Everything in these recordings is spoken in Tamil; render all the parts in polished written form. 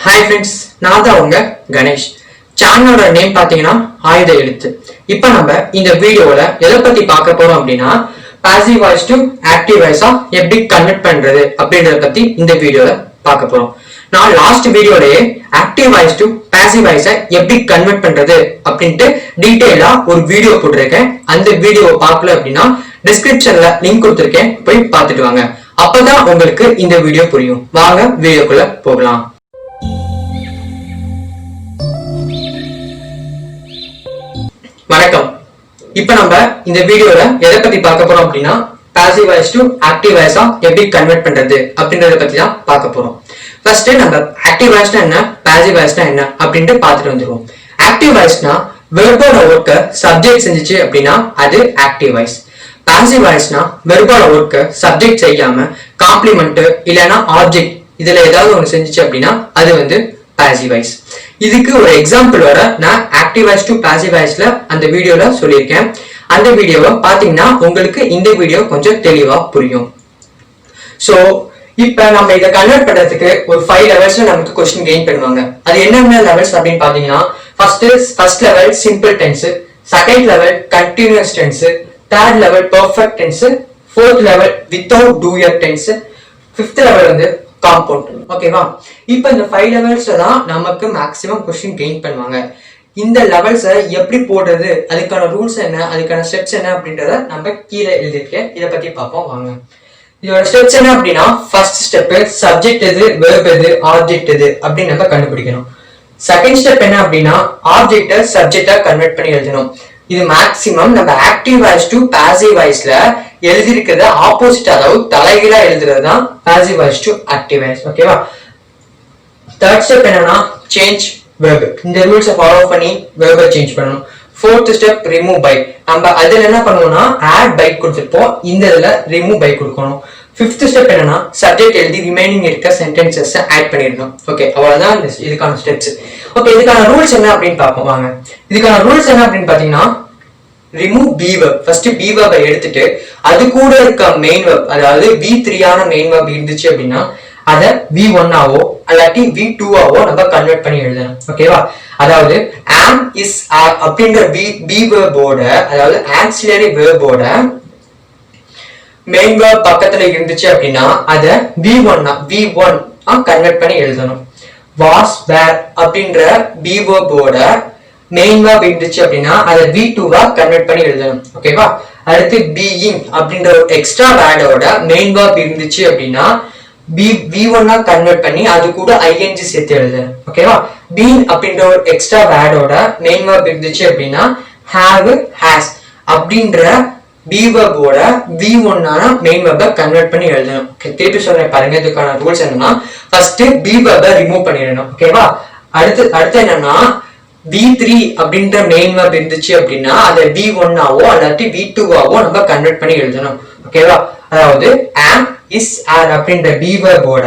Hi friends, நான் தான் உங்க கணேஷ். சேனலோட நேம் பாத்தீங்கன்னா ஆயுத எழுத்து. இப்போ நம்ம இந்த வீடியோல எதை பத்தி பார்க்க போறோம் அப்படின்னா பாசிவ் வாய்ஸ் டு ஆக்டிவ் வாய்ஸா எப்படி கன்வெர்ட் பண்றது அப்படின்றத பத்தி இந்த வீடியோல பார்க்க போறோம். நான் லாஸ்ட் வீடியோலயே ஆக்டிவ் வாய்ஸ் டு பாசிவ் வாய்ஸை எப்படி கன்வெர்ட் பண்றது அப்படின்ட்டு டீடைலா ஒரு வீடியோ போட்டிருக்கேன். அந்த வீடியோவை பார்க்கல அப்படின்னா டிஸ்கிரிப்ஷன்ல லிங்க் கொடுத்துருக்கேன், போய் பார்த்துட்டு வாங்க. அப்பதான் உங்களுக்கு இந்த வீடியோ புரியும். வாங்க வீடியோக்குள்ள போகலாம். வணக்கம். இப்ப நம்ம இந்த வீடியோல எதை பத்தி பார்க்க போறோம் அப்படின்னா பாசிவ் வாய்ஸ் டு ஆக்டிவ் வாய்ஸா எப்படி கன்வெர்ட் பண்றது அப்படின்றத பத்தி தான் பார்க்க போறோம். ஃபர்ஸ்ட் நம்ம ஆக்டிவ் வாய்ஸ்னா என்ன, பாசிவ் வாய்ஸ்னா என்ன அப்படின்ட்டு பார்த்துட்டு வந்துருவோம். ஆக்டிவ் வாய்ஸ்னா வெர்போட ஒர்க்க சப்ஜெக்ட் செஞ்சுச்சு அப்படின்னா அது ஆக்டிவ் வாய்ஸ். பாசிவ் வாய்ஸ்னா வெர்போட ஒர்க்க சப்ஜெக்ட் செய்யாம காம்ப்ளிமெண்ட் இல்லைன்னா ஆப்ஜெக்ட் இதுல ஏதாவது ஒன்று செஞ்சுச்சு அப்படின்னா அது வந்து பாசிவ் வாய்ஸ். இதுக்கு ஒரு எக்ஸாம்பிள் வர நான் ஆக்டிவ் வாய்ஸ் டு பாசிவ் வாய்ஸ்ல அந்த வீடியோல சொல்லியிருக்கேன். அந்த வீடியோவை பாத்தீங்கன்னா உங்களுக்கு இந்த வீடியோ கொஞ்சம் தெளிவா புரியும். சோ இப்ப நம்ம இதை கன்வெர்ட் பண்றதுக்கு ஒரு 5 லெவல்ஸ்ல நமக்கு கொஸ்டின் கெயின் பண்ணுவாங்க. அது என்னென்ன லெவல்ஸ் அப்படின்னு பாத்தீங்கன்னா first level simple tense, second level continuous tense, third level perfect tense, fourth level without டூயர் டென்ஸ், ஃபிஃப்த் லெவல் வந்து காம்பவுண்ட். ஓகேவா? இப்போ இந்த 5 லெவல்ஸ்ல தான் நமக்கு மேக்ஸிமம் கொஸ்டின் கெயின் பண்ணுவாங்க. இந்த லெவல்ஸை எப்படி போடுறது, அதுக்கான ரூல்ஸ் என்ன, அதுக்கான ஸ்டெப்ஸ் என்ன அப்படின்றத நம்ம கீழே எழுதிருக்கேன். இதை பத்தி பார்ப்போம் வாங்க. இதோட ஸ்டெப்ஸ் என்ன அப்படின்னா ஃபர்ஸ்ட் ஸ்டெப் சப்ஜெக்ட் எது, வெர்ப் எது, ஆப்ஜெக்ட் எது அப்படின்னு நம்ம கண்டுபிடிக்கணும். செகண்ட் ஸ்டெப் என்ன அப்படின்னா ஆப்ஜெக்ட சப்ஜெக்டா கன்வெர்ட் பண்ணி எழுதணும். இது மேக்ஸிமம் நம்ம ஆக்டிவ் வாய்ஸ் டு பாசிவ் வாய்ஸ்ல எழுதிருக்கிறத ஆப்போசிட், அதாவது தலைகீழா எழுதுறது தான் passive voice to active voice. ஓகேவா? தேர்ட் ஸ்டெப் என்னன்னா சேஞ்ச் வெர்ப். இந்த ரூல்ஸை ஃபாலோ பண்ணி வெர்பை சேஞ்ச் பண்ணணும். Fourth step remove by. நம்ம அதுல என்ன பண்ணுவோம்னா ஆட் பை கொடுத்துருப்போம், இந்த இதுல ரிமூவ் பை கொடுக்கணும். ஃபிஃப்த் ஸ்டெப் என்னன்னா சப்ஜெக்ட் எழுதி ரிமைனிங் இருக்க சென்டென்சஸ் ஆட் பண்ணிடணும். ஓகே, அவ்வளவுதான் இதுக்கான ஸ்டெப்ஸ். ஓகே, இதுக்கான ரூல்ஸ் என்ன அப்படின்னு பார்ப்போம் வாங்க. இதுக்கான ரூல்ஸ் என்ன அப்படின்னு பாத்தீங்கன்னா remove be verb. First be வெர்பை எடுத்துட்டு அது கூட இருக்க மெயின் வெர்ப், அதாவது V3 ஆன மெயின் வெர்ப் இருந்துச்சு அப்படின்னா அதை V1 ஆவோ அல்லாட்டி V2 ஆவோ நம்ம கன்வெர்ட் பண்ணி எழுதணும். ஓகேவா? அதாவது am is are அப்படின்ற பி வெர்போட, அதாவது ஆக்சிலரி வெர்போட மெயின் வெர்ப் பக்கத்துல இருந்துச்சு அப்படின்னா அதை V1 கன்வெர்ட் பண்ணி எழுதணும். was were அப்படின்ற பி வெர்போட மெயின் வெர்ப் இருந்துச்சு அப்படின்னா அதை V2 கன்வெர்ட் பண்ணி எழுதணும். ஓகேவா? அடுத்து being அப்படின்ற ஒரு எக்ஸ்ட்ரா வேர்டோட மெயின் வெர்ப் இருந்துச்சு அப்படின்னா V1 கன்வெர்ட் பண்ணி அது கூட ing சேர்த்து எழுதணும். ஓகேவா? been அப்படின்ற ஒரு எக்ஸ்ட்ரா வேர்டோட மெயின் வெர்ப் இருந்துச்சு அப்படின்னா have has அப்படின்ற பி வெர்போட V1 மெயின் வெர்பை கன்வெர்ட் பண்ணி எழுதணும். திருப்பி சொல்றேன் பாருங்க. இதுக்கான ரூல்ஸ் என்னன்னா ஃபர்ஸ்ட் பி வெர்பை ரிமூவ் பண்ணிடணும். ஓகேவா? அடுத்து என்னன்னா V3 அப்படின்ற மெயின் வெர்ப் இருந்துச்சு அப்படின்னா அதை V1 ஆவோ அல்லாட்டி V2 ஆவோ நம்ம கன்வெர்ட் பண்ணி எழுதணும். ஓகேவா? அதாவது am is are அப்படின்ற பி வெர்போட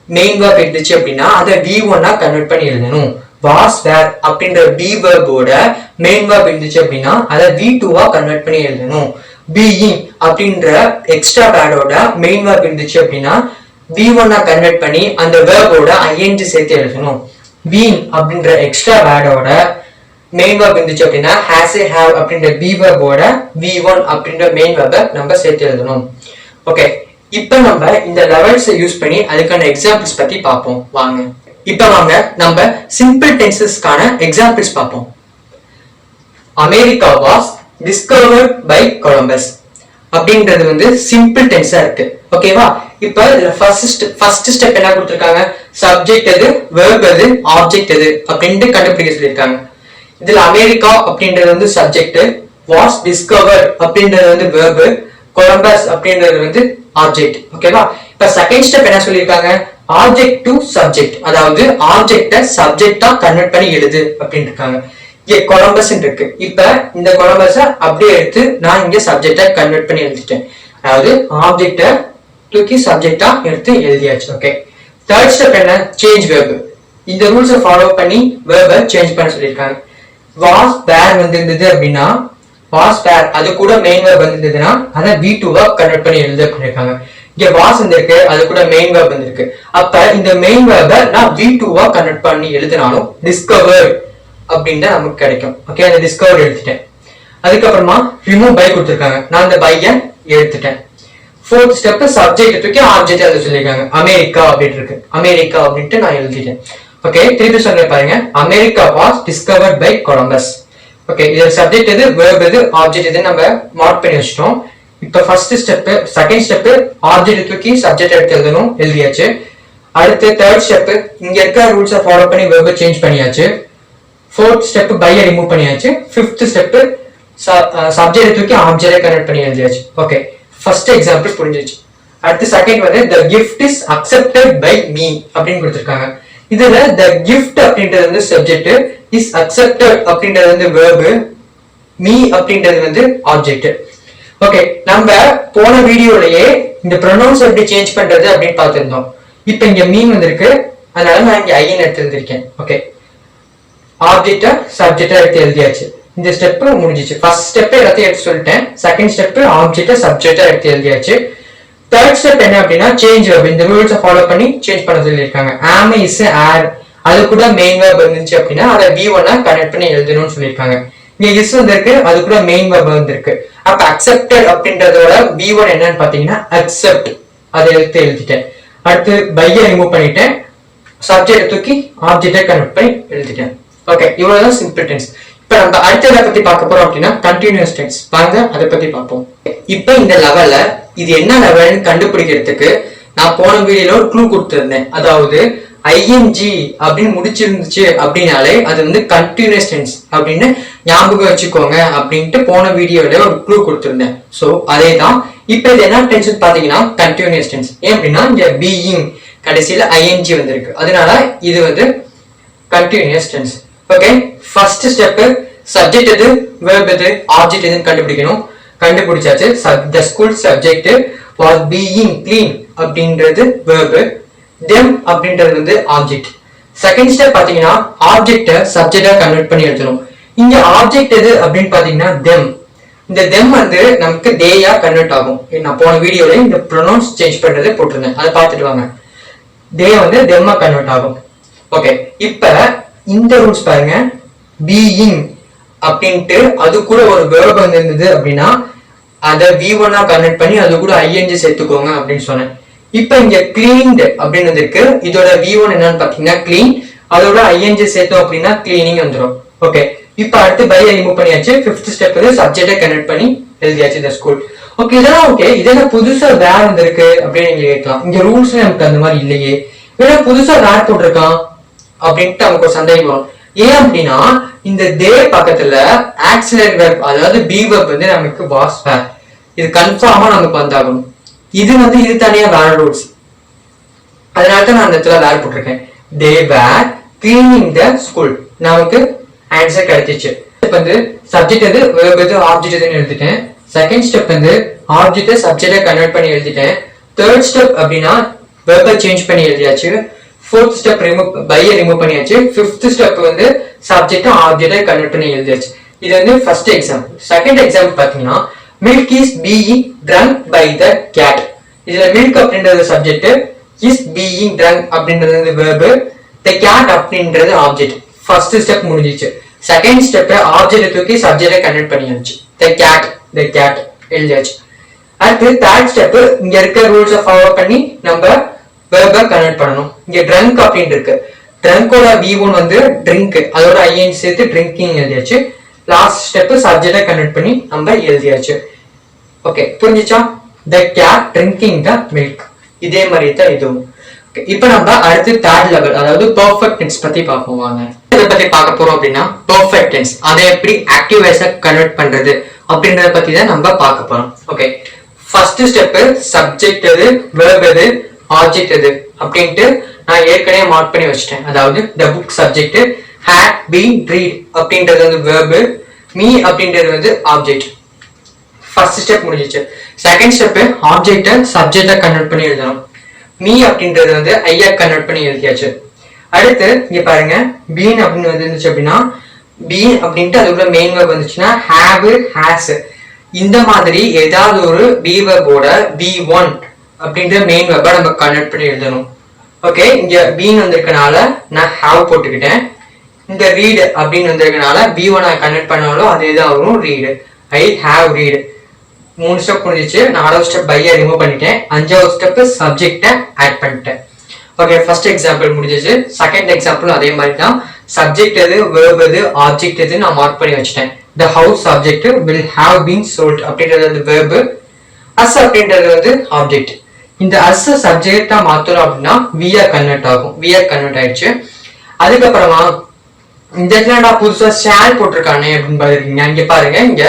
மெயின் வெர்ப் இருந்துச்சு அப்படின்னா அதை V1 கன்வெர்ட் பண்ணி எழுதணும். was were அப்படின்ற பி வெர்போட மெயின் வெர்ப் இருந்துச்சு அப்படின்னா அதை V2 கன்வெர்ட் பண்ணி எழுதணும். being அப்படின்ற எக்ஸ்ட்ரா வேர்டோட மெயின் வெர்ப் இருந்துச்சு அப்படின்னா V1 கன்வெர்ட் பண்ணி அந்த வெர்போட ing சேர்த்து எழுதணும். been அப்படின்ற எக்ஸ்ட்ரா வேர்டோட மெயின் வெர்ப் இருந்துச்சு அப்படின்னா has have அப்படின்ற பி வெர்போட V1 அப்படின்ற மெயின் வெர்பை நம்ம சேர்த்து எழுதணும். ஓகே, இப்போ நம்ம இந்த லெவல்ஸ் யூஸ் பண்ணி அதுக்கான எக்ஸாம்பிள்ஸ் பத்தி பார்ப்போம் வாங்க. இப்போ வாங்க நம்ம சிம்பிள் டென்சஸ்க்கான எக்ஸாம்பிள்ஸ் பார்ப்போம். America was discovered by Columbus அப்படின்றது வந்து சிம்பிள் டென்ஸா இருக்கு. ஓகேவா? இப்போ இதுல ஃபர்ஸ்ட் ஸ்டெப் என்ன கொடுத்திருக்காங்க, சப்ஜெக்ட் எது, வெர்ப் எது, ஆப்ஜெக்ட் எது அப்படின்ட்டு கண்டுபிடிக்க சொல்லியிருக்காங்க. இதுல அமெரிக்கா அப்படின்றது வந்து சப்ஜெக்ட், வாஸ் டிஸ்கவர்ட் அப்படின்றது வந்து வெர்ப், கொலம்பஸ் அப்படின்றது வந்து ஆப்ஜெக்ட். ஓகேவா? இப்ப செகண்ட் ஸ்டெப் என்ன சொல்லியிருக்காங்க, ஆப்ஜெக்ட் டு சப்ஜெக்ட், அதாவது ஆப்ஜெக்ட சப்ஜெக்டா கன்வெர்ட் பண்ணி எழுது அப்படின்னு இருக்காங்க. இங்க கொலம்பஸ் இருக்கு. இப்ப இந்த கொலம்பஸ அப்படியே எடுத்து நான் இங்க சப்ஜெக்டா கன்வெர்ட் பண்ணி எழுதிட்டேன். அதாவது ஆப்ஜெக்ட தூக்கி சப்ஜெக்டா எடுத்து எழுதியாச்சு. ஓகே, தேர்ட் ஸ்டெப் என்ன, சேஞ்ச் வெர்ப். இந்த ரூல்ஸை ஃபாலோ பண்ணி வெர்பை சேஞ்ச் பண்ண சொல்லியிருக்காங்க. வாஸ் வேர் வந்திருந்தது அப்படின்னா வாஸ் வேர் அது கூட மெயின் வெர்ப் வந்திருந்ததுன்னா அதை V2 கன்வெர்ட் பண்ணி எழுத பண்ணிருக்காங்க. இங்க வாஸ் வந்திருக்கு, அது கூட மெயின் வேர்ப் வந்திருக்கு. அப்ப இந்த மெயின் வேர்பை நான் V2வா கன்வெர்ட் பண்ணி எழுதினாலும் டிஸ்கவர் அப்படின்னு நமக்கு கிடைக்கும். ஓகே, அந்த டிஸ்கவர் எழுதிட்டேன். அதுக்கப்புறமா ரிமூவ் பை கொடுத்துருக்காங்க, நான் அந்த பையை எடுத்துட்டேன். ஃபோர்த் ஸ்டெப் சப்ஜெக்ட் தூக்கி ஆப்ஜெக்ட் எழுத சொல்லியிருக்காங்க. அமெரிக்கா அப்படின்னு இருக்கு, அமெரிக்கா அப்படின்ட்டு நான் எழுதிட்டேன். ஓகே, திருப்பி சொல்ல பாருங்க. America was discovered by Columbus. Okay, இது சப்ஜெக்ட் எது, வேர்ப் எது, ஆப்ஜெக்ட் எது நம்ம மார்க் பண்ணி வச்சிட்டோம். இப்ப first step, second step object தூக்கி சப்ஜெக்ட் எடுத்து எழுதணும், எழுதியாச்சு. அடுத்து தேர்ட் ஸ்டெப் இங்க இருக்க ரூல்ஸை ஃபாலோ பண்ணி வேர்பை சேஞ்ச் பண்ணியாச்சு. ஃபோர்த் ஸ்டெப் பையை ரிமூவ் பண்ணியாச்சு. ஃபிஃப்த் ஸ்டெப் சப்ஜெக்ட் தூக்கி ஆப்ஜெக்டை கனெக்ட் பண்ணி எழுதியாச்சு. ஓகே, ஃபர்ஸ்ட் எக்ஸாம்பிள் புரிஞ்சிச்சு. அடுத்து செகண்ட் வந்து the gift is accepted by me அப்படின்னு கொடுத்திருக்காங்க. இதுல the gift அப்படின்றது வந்து சப்ஜெக்ட், is accepted அப்படின்றது வந்து verb, me அப்படின்றது வந்து ஆப்ஜெக்ட். ஓகே, நம்ம போன வீடியோலயே இந்த ப்ரொனவுன்ஸ் எப்படி சேஞ்ச் பண்றது அப்படின்னு பார்த்திருந்தோம். இப்போ இங்க மீ வந்திருக்கு, அதனால நான் இங்க ஐன் எடுத்து எழுதிருக்கேன். ஓகே, ஆப்ஜெக்டா சப்ஜெக்டா எடுத்து எழுதியாச்சு. இந்த ஸ்டெப் முடிஞ்சிச்சு. ஃபர்ஸ்ட் ஸ்டெப் எல்லாத்தையும் எடுத்து சொல்லிட்டேன். செகண்ட் ஸ்டெப் ஆப்ஜெக்டா சப்ஜெக்டா எடுத்து எழுதியாச்சு. தேர்ட் ஸ்டெப் என்ன அப்படின்னா சேஞ்ச் வேர்ப். இந்த ரூல்ஸை ஃபாலோ பண்ணி சேஞ்ச் பண்ண சொல்லியிருக்காங்க. ஆம், இஸ், ஆர் அது கூட மெயின் வேர்ப் இருந்துச்சு அப்படின்னா அதை V1 கனெக்ட் பண்ணி எழுதணும்னு சொல்லியிருக்காங்க. இங்க இஸ் வந்திருக்கு, அது கூட மெயின் வேர்ப் வந்திருக்கு. அப்ப அக்செப்டட் அப்படின்றதோட V1 என்னன்னு பாத்தீங்கன்னா அக்செப்ட், அதை எடுத்து எழுதிட்டேன். அடுத்து பையை ரிமூவ் பண்ணிட்டேன், சப்ஜெக்ட் தூக்கி ஆப்ஜெக்டை கனெக்ட் பண்ணி எழுதிட்டேன். ஓகே, இவ்வளவுதான் சிம்பிள் டென்ஸ். இப்ப நம்ம அடுத்ததை பத்தி பார்க்க போறோம் அப்படின்னா கண்டினியூஸ் டென்ஸ். வாங்க அதை பத்தி பார்ப்போம். இப்ப இந்த லெவல்ல இது என்ன லெவல்னு கண்டுபிடிக்கிறதுக்கு நான் போன வீடியோல ஒரு க்ளூ கொடுத்திருந்தேன். அதாவது ஐஎன்ஜி அப்படின்னு முடிச்சிருந்துச்சு அப்படின்னாலே அது வந்து கண்டினியூஸ் டென்ஸ் அப்படின்னு ஞாபகம் வச்சுக்கோங்க அப்படின்ட்டு போன வீடியோல ஒரு க்ளூ கொடுத்திருந்தேன். ஸோ அதே தான் இப்ப இது என்ன டென்ஸ் பாத்தீங்கன்னா கண்டினியூஸ் டென்ஸ். ஏன் அப்படின்னா இங்க பீயிங் கடைசியில ஐஎன்ஜி வந்திருக்கு, அதனால இது வந்து continuous tense. Okay, first step subject எது, வெர்ப் எது, ஆப்ஜெக்ட் எதுன்னு கண்டுபிடிக்கணும். கண்டுபிடிச்சாச்சு. the school subject was being clean அப்படின்றது verb, them அப்படின்றது வந்து ஆப்ஜெக்ட். செகண்ட் ஸ்டெப் பாத்தீங்கன்னா ஆப்ஜெக்ட சப்ஜெக்டா கன்வெர்ட் பண்ணி எழுதணும். இங்க ஆப்ஜெக்ட் எது அப்படின்னு பாத்தீங்கன்னா them. இந்த them வந்து நமக்கு தேயா கன்வெர்ட் ஆகும். நான் போன வீடியோல இந்த ப்ரொனவுன்ஸ் சேஞ்ச் பண்றது போட்டிருந்தேன், அதை பார்த்துட்டு வாங்க. தே வந்து them கன்வெர்ட் ஆகும். ஓகே, இப்ப இந்த ரூல்ஸ் பாருங்க. பீயிங் அப்படின்ட்டு அது கூட ஒரு வேர்ப் இருந்தது அப்படின்னா அதை V1 கன்வெர்ட் பண்ணி அது கூட ஐஎன்ஜி சேர்த்துக்கோங்க அப்படின்னு சொன்னேன். இப்ப இங்க கிளீன்ட் அப்படின்னு இருக்கு, இதோட V1 என்னன்னு பாத்தீங்கன்னா கிளீன், அதோட ஐஎன்ஜி சேர்த்தோம் அப்படின்னா கிளீனிங் வந்துடும். ஓகே, இப்ப அடுத்து பையை ரிமூவ் பண்ணியாச்சு. ஃபிஃப்த் ஸ்டெப் வந்து சப்ஜெக்டை கன்வெர்ட் பண்ணி எழுதியாச்சு இந்த ஸ்கூல். ஓகே, இதெல்லாம் ஓகே. இதெல்லாம் புதுசா வேற வந்திருக்கு அப்படின்னு நீங்க கேட்கலாம். இங்க ரூல்ஸ் நமக்கு அந்த மாதிரி இல்லையே, ஏன்னா புதுசா வேற போட்டிருக்கான் அப்படின்ட்டு நமக்கு ஒரு சந்தேகம் வரும். ஏன் அப்படின்னா இந்த தே பக்கத்துல ஆக்சிலரி வெர்ப் அதாவது பி வெர்ப் வந்து நமக்கு வாஸ் வேர், இது கன்ஃபார்மா நமக்கு வந்தாகணும். இது வந்து இது தனியா வேற ரூல்ஸ், அதனால நான் அந்த இடத்துல வேர் போட்டிருக்கேன். தே வேர் கிளீனிங் த ஸ்கூல், நமக்கு ஆன்சர் கிடைச்சிச்சு. இப்போ வந்து சப்ஜெக்ட் எது, வெர்ப் எது, ஆப்ஜெக்ட் எதுன்னு எழுதிட்டேன். செகண்ட் ஸ்டெப் வந்து ஆப்ஜெக்ட் சப்ஜெக்டை கன்வெர்ட் பண்ணி எழுதிட்டேன். தேர்ட் ஸ்டெப் அப்படின்னா வெர்பை சேஞ்ச் பண்ணி எழுதியாச்சு. ஃபோர்த் ஸ்டெப் பையை ரிமூவ் பண்ணியாச்சு. ஃபிஃப்த் ஸ்டெப் வந்து சப்ஜெக்ட் ஆப்ஜெக்டை கன்வெர்ட் பண்ணி எழுதியாச்சு. இது வந்து ஃபர்ஸ்ட் எக்ஸாம்பிள். செகண்ட் எக்ஸாம்பிள் பாத்தீங்கன்னா milk is being drunk by the cat. இதுல மில்க் அப்படின்றது சப்ஜெக்ட், இஸ் பீயிங் ட்ரங்க் அப்படின்றது வெர்ப், த கேட் அப்படின்றது ஆப்ஜெக்ட். ஃபர்ஸ்ட் ஸ்டெப் முடிஞ்சிச்சு. செகண்ட் ஸ்டெப் ஆப்ஜெக்ட் தூக்கி சப்ஜெக்டை கன்வெர்ட் பண்ணியாச்சு. த கேட் எழுதியாச்சு. அடுத்து தேர்ட் ஸ்டெப் இங்க இருக்க ரூல்ஸை ஃபாலோ பண்ணி நம்ம வெர்பை கன்வெர்ட் பண்ணணும். இங்க ட்ரங்க் அப்படின்னு இருக்கு, ட்ரங்கோட V1 வந்து ட்ரிங்க், அதோட ஐஎன் சேர்த்து ட்ரிங்கிங் எழுதியாச்சு. லாஸ்ட் ஸ்டெப் சப்ஜெக்டை கன்வெர்ட் பண்ணி நம்ம எழுதியாச்சு. ஓகே, புரிஞ்சிச்சா? The cat drinking the milk. இதே மாதிரி தான் இதுவும். இப்போ நம்ம அடுத்து தேர்ட் லெவல் அதாவது பெர்ஃபெக்ட் டென்ஸ் பத்தி பார்ப்போம். வாங்க இதை பத்தி பார்க்க போறோம் அப்படின்னா பெர்ஃபெக்ட் டென்ஸ், அதை எப்படி ஆக்டிவ் வாய்ஸா கன்வெர்ட் பண்றது அப்படின்றத பத்தி தான் நம்ம பார்க்க போறோம். ஓகே, ஃபர்ஸ்ட் ஸ்டெப் சப்ஜெக்ட் எது, வெர்ப் எது, ஆப்ஜெக்ட் எது அப்படின்ட்டு நான் ஏற்கனவே மார்க் பண்ணி வச்சிட்டேன். அதாவது the book subject, had been read அப்படின்றது வந்து verb, me அப்படின்றது வந்து ஆப்ஜெக்ட். ஃபர்ஸ்ட் ஸ்டெப் முடிஞ்சிச்சு. செகண்ட் ஸ்டெப் ஆப்ஜெக்ட சப்ஜெக்டா கன்வெர்ட் பண்ணி எழுதணும். me அப்படின்றது வந்து ஐயா கன்வெர்ட் பண்ணி எழுதியாச்சு. அடுத்து இங்க பாருங்க, been அப்படின்னு வந்துச்சு அப்படின்னா been அப்படின்ட்டு அதுக்குள்ள மெயின் verb வந்துச்சுன்னா have, has இந்த மாதிரி ஏதாவது ஒரு be verb ஓட V1 அப்படின்ற மெயின் வெர்பை நம்ம கன்வெர்ட் பண்ணி எழுதணும். ஓகே, இங்க பீன் வந்திருக்கனால நான் ஹாவ் போட்டுக்கிட்டேன். இந்த ரீட் அப்படின்னு வந்திருக்கனால B1 கன்வெர்ட் பண்ணாலும் அதே தான் வரும், read. I have read. 3 step முடிஞ்சிச்சு. 4வது ஸ்டெப் பையை ரிமூவ் பண்ணிட்டேன். 5வது ஸ்டெப் சப்ஜெக்டை ஆட் பண்ணிட்டேன். ஓகே, ஃபர்ஸ்ட் எக்ஸாம்பிள் முடிஞ்சிச்சு. செகண்ட் எக்ஸாம்பிள் அதே மாதிரி தான். சப்ஜெக்ட் எது, வேர்ப் எது, ஆப்ஜெக்ட் எது நான் மார்க் பண்ணி வச்சிட்டேன். The house subject, will have been sold அப்படின்றது வந்து வேர்பு, அஸ் அப்படின்றது வந்து ஆப்ஜெக்ட். இந்த அஸ் சப்ஜெக்டா மாத்தணும் அப்படின்னா விஆர் கன்வெர்ட் ஆகும். விஆர் கன்வெர்ட் ஆயிடுச்சு. அதுக்கப்புறமா இந்த இடத்துல நான் புதுசா ஷேல் போட்டிருக்கானே அப்படின்னு பாத்துருக்கீங்க. இங்க பாருங்க, இங்க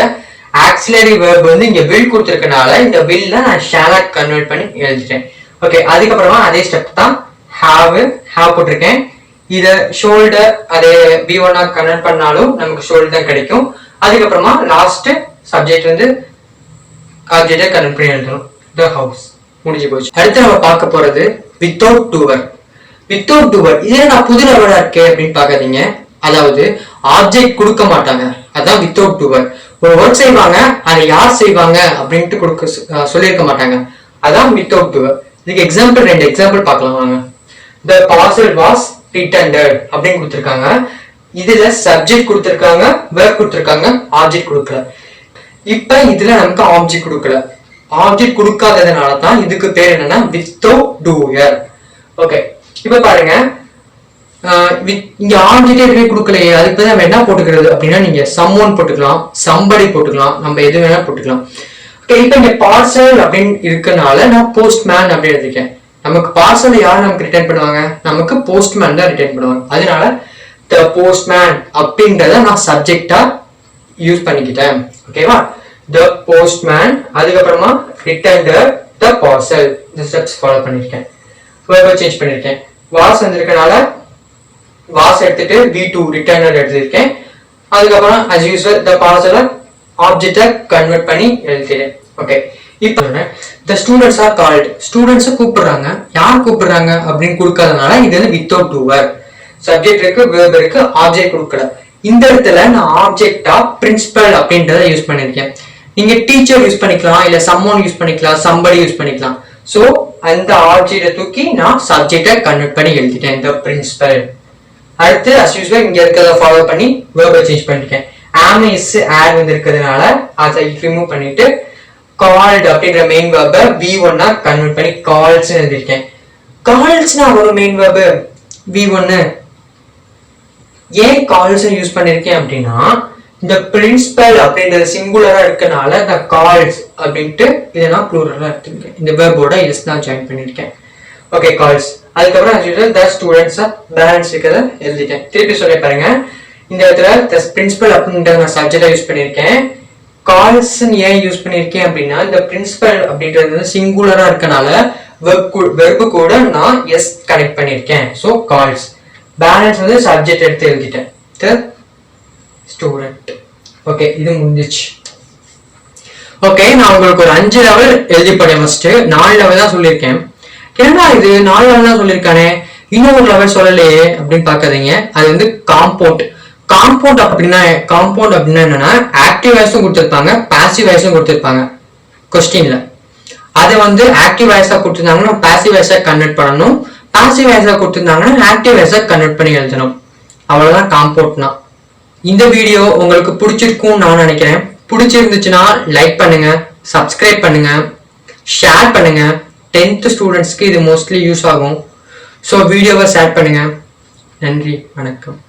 ஆக்சிலரி வேர்ப் வந்து இங்க வில் கொடுத்திருக்கனால இந்த வில்ல நான் ஷேலா கன்வெர்ட் பண்ணி எழுதிட்டேன். ஓகே, அதுக்கப்புறமா அதே ஸ்டெப் தான். ஹாவ் போட்டிருக்கேன். இத ஷோல்டர் அதே B1 கன்வெர்ட் பண்ணாலும் நமக்கு ஷோல்டர் தான் கிடைக்கும். அதுக்கப்புறமா லாஸ்ட் சப்ஜெக்ட் வந்து ஆப்ஜெக்டை கன்வெர்ட் பண்ணி எழுதணும். த ஹவுஸ் முடிஞ்சு போச்சு. அடுத்து நம்ம பார்க்க போறது வித்தவுட் டூவர். வித்தவுட் டூவர் இதே நான் புது லெவலா இருக்கேன் அப்படின்னு பாக்காதீங்க. அதாவது ஆப்ஜெக்ட் கொடுக்க மாட்டாங்க, அதான் வித்தவுட் டூவர். ஒரு ஒர்க் செய்வாங்க, அதை யார் செய்வாங்க அப்படின்ட்டு கொடுக்க சொல்லியிருக்க மாட்டாங்க, அதான் வித்தவுட் டூவர். இதுக்கு எக்ஸாம்பிள் 2 எக்ஸாம்பிள் பார்க்கலாம் வாங்க. The parcel was returned அப்படின்னு கொடுத்திருக்காங்க. இதுல சப்ஜெக்ட் கொடுத்திருக்காங்க, வெர்ப் கொடுத்திருக்காங்க, ஆப்ஜெக்ட் கொடுக்கல. இப்ப இதுல நமக்கு ஆப்ஜெக்ட் கொடுக்கல. ஆப்ஜெக்ட் கொடுக்காததுனால தான் இதுக்கு பேர் என்னன்னா வித்தவுட் டூயர். ஓகே, இப்ப பாருங்க, இங்க ஆப்ஜெக்ட் எதுவுமே கொடுக்கலையே, அதுக்கு தான் நம்ம என்ன போட்டுக்கிறது அப்படின்னா நீங்க someone போட்டுக்கலாம், somebody போட்டுக்கலாம், நம்ம எது வேணா போட்டுக்கலாம். ஓகே, இப்ப இங்க பார்சல் அப்படின்னு இருக்கனால நான் போஸ்ட்மேன் அப்படின்னு எழுதிருக்கேன். நமக்கு பார்சல் யார் நமக்கு ரிட்டர்ன் பண்ணுவாங்க, நமக்கு போஸ்ட்மேன் தான் ரிட்டர்ன் பண்ணுவாங்க. அதனால த போஸ்ட்மேன் அப்படின்றத நான் சப்ஜெக்டா யூஸ் பண்ணிக்கிட்டேன். ஓகேவா, த போஸ்ட்மேன். அதுக்கப்புறமா ரிட்டர்ன்ட் த பார்சல். இந்த ஸ்டெப்ஸ் ஃபாலோ பண்ணிருக்கேன். வேர்பை சேஞ்ச் பண்ணிருக்கேன். வாஸ் வந்திருக்கனால வாஸ் எடுத்துட்டு V2 ரிட்டர்னர் எடுத்திருக்கேன். அதுக்கப்புறம் as usual த பார்சலை ஆப்ஜெக்டை கன்வெர்ட் பண்ணி எழுதிட்டேன். ஓகே, இப்போ the students are called. ஸ்டூடெண்ட்ஸை கூப்பிடுறாங்க. யார் கூப்பிடுறாங்க அப்படின்னு கொடுக்காதனால இது வந்து வித்தவுட் டூவர். சப்ஜெக்ட் இருக்கு, வேர்ப் இருக்கு, ஆப்ஜெக்ட் கொடுக்கல. இந்த இடத்துல நான் ஆப்ஜெக்டா பிரின்சிபல் அப்படின்றத யூஸ் பண்ணிருக்கேன். நீங்க டீச்சர் யூஸ் பண்ணிக்கலாம், இல்ல someone யூஸ் பண்ணிக்கலாம், somebody யூஸ் பண்ணிக்கலாம். சோ அந்த ஆப்ஜெக்டை தூக்கி நான் சப்ஜெக்டை கன்வெர்ட் பண்ணி எழுதிட்டேன், the principal. அடுத்து as usual இங்க இருக்கிறத ஃபாலோ பண்ணி வேர்பை சேஞ்ச் பண்ணிருக்கேன். am is add வந்திருக்கிறதுனால அதை ரிமூவ் பண்ணிட்டு called அப்படின்ற மெயின் வெர்பை V1 கன்வெர்ட் பண்ணி calls எழுதிருக்கேன். கால்ஸ்னா ஒரு மெயின் வெர்பு V1. ஏன் கால்ஸ் யூஸ் பண்ணிருக்கேன் அப்படின்னா இந்த பிரின்சிபல் அப்படின்றது சிங்குலரா இருக்கனால இந்த கால்ஸ் அப்படின்ட்டு இதை நான் ப்ளூரலா எடுத்துருக்கேன். இந்த வெர்போட எஸ் நான் ஜாயின் பண்ணிருக்கேன். Okay, calls. அதுக்கப்புறம் த ஸ்டூடெண்ட்ஸ் பேலன்ஸ் இருக்கிறத எழுதிட்டேன். திருப்பி சொல்லி பாருங்க, இந்த இடத்துல த பிரின்சிபல் அப்படின்றத நான் சப்ஜெக்டா யூஸ் பண்ணிருக்கேன். கால்ஸ் ஏன் யூஸ் பண்ணிருக்கேன் அப்படின்னா இந்த பிரின்சிபல் அப்படின்றது சிங்குலரா இருக்கனால வெர்பு கூட நான் எஸ் கனெக்ட் பண்ணிருக்கேன். So calls. பேலன்ஸ் வந்து சப்ஜெக்ட் எடுத்து எழுதிட்டேன், த ஸ்டூடெண்ட். ஓகே, இது முடிஞ்சிச்சு. ஓகே, நான் உங்களுக்கு ஒரு 5 லெவல் எழுதி போனேன். ஃபர்ஸ்ட் 4 லெவல் தான் சொல்லியிருக்கேன். ஏன்னா இது 4 லெவல் தான் சொல்லியிருக்கானே, இன்னும் ஒரு லெவல் சொல்லலையே அப்படின்னு பார்க்காதீங்க. அது வந்து காம்பவுண்ட். காம்பவுண்ட் அப்படின்னா என்னன்னா ஆக்டிவ் வாய்ஸும் கொடுத்துருப்பாங்க, பாசிவ் வாய்ஸும் கொடுத்துருப்பாங்க கொஸ்டின்ல. அதை வந்து ஆக்டிவ் வாய்ஸா கொடுத்துருந்தாங்கன்னா பாசிவ் வாய்ஸா கன்வெர்ட் பண்ணணும், பாசிவ் வாய்ஸா கொடுத்துருந்தாங்கன்னா ஆக்டிவ் வாய்ஸா கன்வெர்ட் பண்ணி எழுதணும். அவ்வளவுதான் காம்பவுண்ட்னா. இந்த வீடியோ உங்களுக்கு பிடிச்சிருக்கும்னு நான் நினைக்கிறேன். பிடிச்சிருந்துச்சுன்னா லைக் பண்ணுங்க, சப்ஸ்கிரைப் பண்ணுங்க, ஷேர் பண்ணுங்க. 10th ஸ்டூடெண்ட்ஸ்க்கு இது மோஸ்ட்லி யூஸ் ஆகும். ஸோ வீடியோவை ஷேர் பண்ணுங்க. நன்றி, வணக்கம்.